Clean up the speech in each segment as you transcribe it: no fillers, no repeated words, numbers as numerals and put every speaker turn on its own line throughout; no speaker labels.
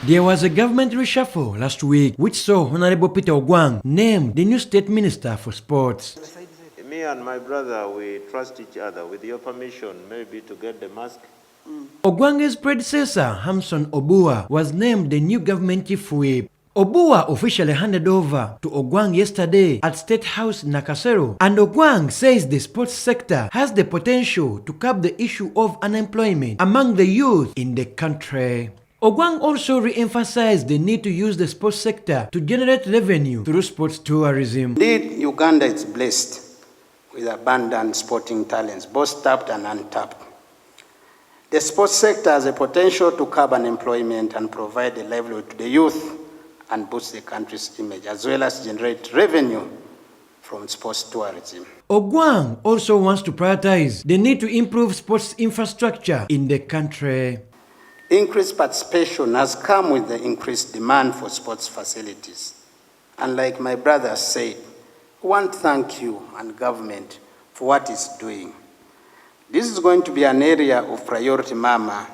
There was a government reshuffle last week which saw Honorable Peter Ogwang named the new state minister for sports.
Me and my brother, we trust each other. With your permission, maybe to get the mask.
Ogwang's predecessor, Hamson Obua, was named the new government chief whip. Obua officially handed over to Ogwang yesterday at State House Nakasero, and Ogwang says the sports sector has the potential to curb the issue of unemployment among the youth in the country. Ogwang also re-emphasized the need to use the sports sector to generate revenue through sports tourism.
Indeed, Uganda is blessed with abundant sporting talents, both tapped and untapped. The sports sector has a potential to curb unemployment and provide a livelihood to the youth and boost the country's image, as well as generate revenue from sports tourism.
Ogwang also wants to prioritize the need to improve sports infrastructure in the country.
Increased participation has come with the increased demand for sports facilities. And like my brother said, we want to thank you and government for what it's doing. This is going to be an area of priority, Mama,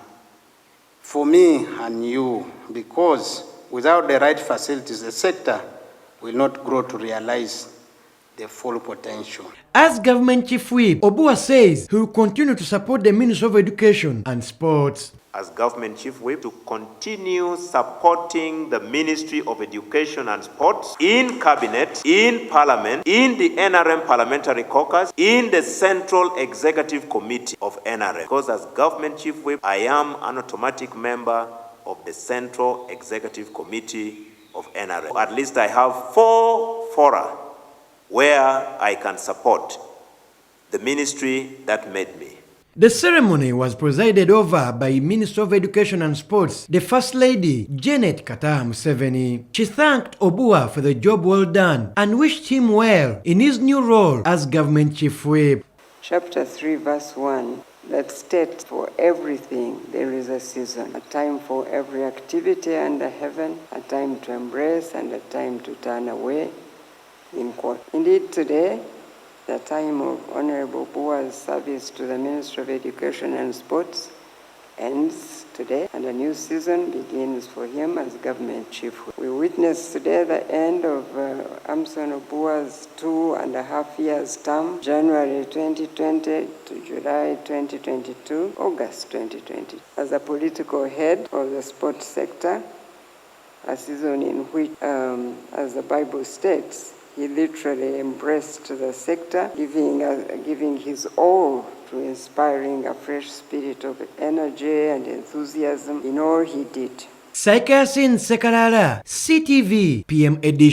for me and you, because without the right facilities, the sector will not grow to realize the full potential.
As government chief whip, Obua says he will continue to support the Ministry of Education and Sports.
As government chief whip, to continue supporting the Ministry of Education and Sports in cabinet, in parliament, in the NRM parliamentary caucus, in the Central Executive Committee of NRM. Because as government chief whip, I am an automatic member of the Central Executive Committee of NRM. At least I have 4 fora where I can support the ministry that made me.
The ceremony was presided over by Minister of Education and Sports, the First Lady, Janet Museveni. She thanked Obua for the job well done and wished him well in his new role as government chief whip.
Chapter 3, verse 1, that states, for everything there is a season, a time for every activity under heaven, a time to embrace and a time to turn away, in quote. Indeed, today, the time of Honorable Obua's service to the Ministry of Education and Sports ends today, and a new season begins for him as government chief. We witness today the end of Hamson Obua's 2.5 years term, January 2020 to July 2022, August 2020. As a political head of the sports sector, a season in which, as the Bible states, he literally embraced the sector, giving his all to inspiring a fresh spirit of energy and enthusiasm in all he did.
Saikasin Sekarara, CTV PM edition.